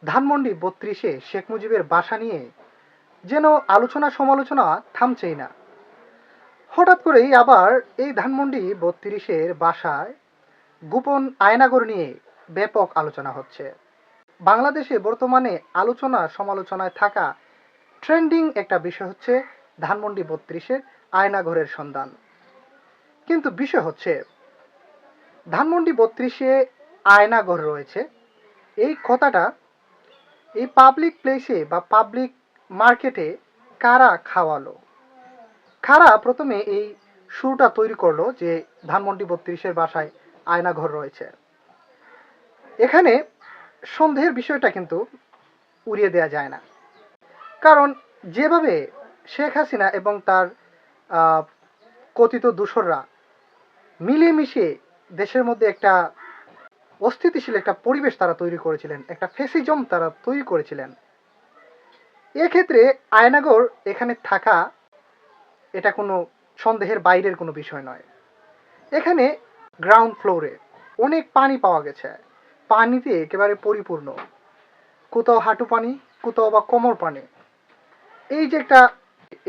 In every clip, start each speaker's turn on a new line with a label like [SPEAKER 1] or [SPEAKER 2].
[SPEAKER 1] ধানমন্ডি ৩২-এ শেখ মুজিবের বাসা নিয়ে যেন আলোচনা সমালোচনা থামছেই না। হঠাৎ করেই আবার এই ধানমন্ডি ৩২-এর বাসায় গোপন আয়নাঘর নিয়ে ব্যাপক আলোচনা হচ্ছে। বাংলাদেশে বর্তমানে আলোচনা সমালোচনায় থাকা ট্রেন্ডিং একটা বিষয় হচ্ছে ধানমন্ডি ৩২-এর আয়নাঘরের সন্ধান। কিন্তু বিষয় হচ্ছে ধানমন্ডি ৩২-এ আয়নাঘর রয়েছে এই কথাটা এই পাবলিক প্লেসে বা পাবলিক মার্কেটে কারা খাওয়ালো, কারা প্রথমে এই শুরুটা তৈরি করলো যে ধানমন্ডি ৩২-এর বাসায় আয়নাঘর রয়েছে। এখানে সন্দেহের বিষয়টা কিন্তু উড়িয়ে দেওয়া যায় না, কারণ যেভাবে শেখ হাসিনা এবং তার কথিত দূষররা মিলিয়ে মিশিয়ে দেশের মধ্যে একটা অস্থিতিশীল একটা পরিবেশ তারা তৈরি করেছিলেন, একটা ফেসিজম তারা তৈরি করেছিলেন, এক্ষেত্রে আয়নাঘর এখানে থাকা এটা কোনো সন্দেহের বাইরের কোনো বিষয় নয়। এখানে গ্রাউন্ড ফ্লোরে অনেক পানি পাওয়া গেছে, পানিতে একেবারে পরিপূর্ণ, কোথাও হাঁটু পানি, কোথাও বা কোমর পানি। এই যে একটা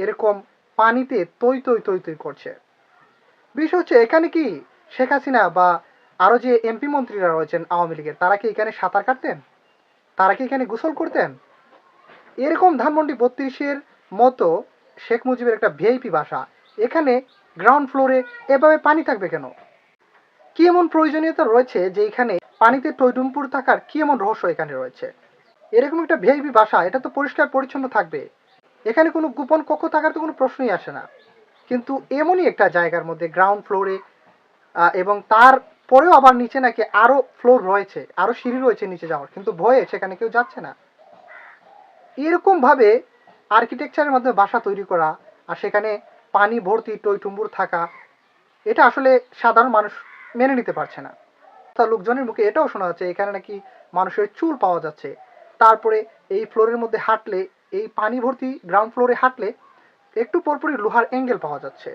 [SPEAKER 1] এরকম পানিতে তৈ তৈ তৈ তৈ করছে। বিষয় হচ্ছে এখানে কি শেখ হাসিনা বা আরো যে এমপি মন্ত্রীরা রয়েছেন আওয়ামী লীগের, তারা কি এখানে সাঁতার কাটতেন? তারা কি এখানে গোসল করতেন? এরকম ধানমন্ডি ৩২-এর মতো শেখ মুজিবের একটা ভিআইপি বাসা, এখানে গ্রাউন্ড ফ্লোরে এভাবে পানি থাকবে কেন? কি এমন প্রয়োজনীয়তা রয়েছে যে এখানে পানিতে টইটুম্পুর থাকার কি এমন রহস্য এখানে রয়েছে? এরকম একটা ভিআইপি বাসা, এটা তো পরিষ্কার পরিচ্ছন্ন থাকবে, এখানে কোনো গোপন কক্ষ থাকার তো কোনো প্রশ্নই আসে না। কিন্তু এমনই একটা জায়গার মধ্যে গ্রাউন্ড ফ্লোরে এবং তার পরেও আবার নিচে নাকি আরো ফ্লোর রয়েছে, আরো সিঁড়ি রয়েছে নিচে যাওয়ার, কিন্তু ভয়ে সেখানে কেউ যাচ্ছে না। এরকম ভাবে আর্কিটেকচারের মধ্যে বাসা তৈরি করা আর সেখানে পানি ভর্তি টইটুম্বুর থাকা, এটা আসলে সাধারণ মানুষ মেনে নিতে পারছে না। তার লোকজনের মুখে এটাও শোনা যাচ্ছে এখানে নাকি মানুষের চুল পাওয়া যাচ্ছে। তারপরে এই ফ্লোরের মধ্যে হাঁটলে, এই পানি ভর্তি গ্রাউন্ড ফ্লোরে হাঁটলে একটু পরপরই লোহার অ্যাঙ্গেল পাওয়া যাচ্ছে,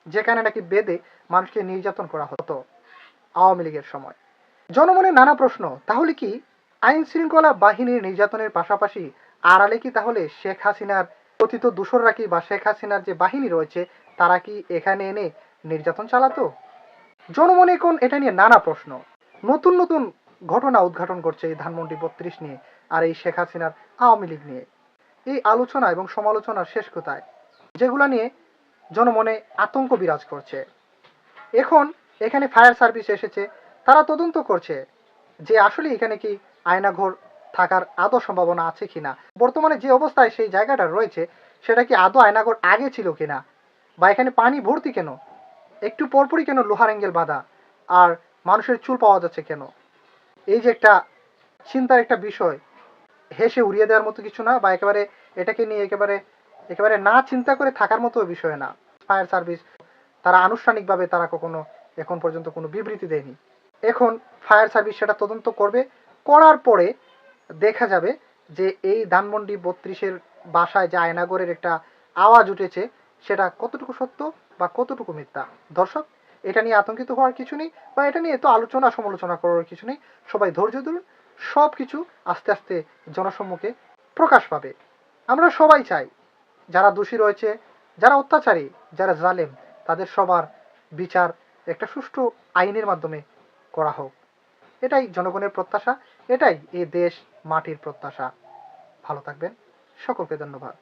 [SPEAKER 1] যেখানে নাকি বেঁধে মানুষকে নির্যাতন করা হতো আওয়ামী লীগের সময়। জনমনে নানা প্রশ্ন, তাহলে কি আইন শৃঙ্খলা বাহিনীর নির্যাতনের পাশাপাশি আড়ালে কি তাহলে শেখ হাসিনার কথিত দূষররা কি বা শেখ হাসিনার যে বাহিনী রয়েছে তারা কি এখানে এনে নির্যাতন চালাতো? জনমনে এখন এটা নিয়ে নানা প্রশ্ন, নতুন নতুন ঘটনা উদ্ঘাটন করছে এই ধানমন্ডি ৩২ নিয়ে আর এই শেখ হাসিনার আওয়ামী লীগ নিয়ে। এই আলোচনা এবং সমালোচনার শেষ কোথায়, যেগুলা নিয়ে জনমনে আতঙ্ক বিরাজ করছে। এখন এখানে ফায়ার সার্ভিস এসেছে, তারা তদন্ত করছে যে আসলে এখানে কি আয়নাঘর থাকার আদৌ সম্ভাবনা আছে কিনা, বর্তমানে যে অবস্থায় সেই জায়গাটা রয়েছে সেটা কি আদৌ আয়নাঘর আগে ছিল কিনা, বা এখানে পানি ভর্তি কেন, একটু পরপরই কেন লোহার অ্যাঙ্গেল বাঁধা, আর মানুষের চুল পাওয়া যাচ্ছে কেন। এই যে একটা চিন্তার একটা বিষয়, হেসে উড়িয়ে দেওয়ার মতো কিছু না, বা একেবারে এটাকে নিয়ে একেবারে একেবারে না চিন্তা করে থাকার মতো বিষয় না। ফায়ার সার্ভিস তারা আনুষ্ঠানিকভাবে তারা কখনো এখন পর্যন্ত কোনো বিবৃতি দেয়নি। এখন ফায়ার সার্ভিস সেটা তদন্ত করবে, করার পরে দেখা যাবে যে এই ধানমন্ডি ৩২-এর বাসায় যে আয়নাগরের একটা আওয়াজ উঠেছে সেটা কতটুকু সত্য বা কতটুকু মিথ্যা। দর্শক, এটা নিয়ে আতঙ্কিত হওয়ার কিছু নেই, বা এটা নিয়ে তো আলোচনা সমালোচনা করার কিছু নেই। সবাই ধৈর্য ধরুন, সব কিছু আস্তে আস্তে জনসম্মুখে প্রকাশ পাবে। আমরা সবাই চাই যারা দোষী রয়েছে, যারা অত্যাচারী, যারা জালেম, তাদের সবার বিচার একটা সুষ্ঠু আইনের মাধ্যমে করা হোক। এটাই জনগণের প্রত্যাশা, এটাই এই দেশ মাটির প্রত্যাশা। ভালো থাকবেন, সকলকে ধন্যবাদ।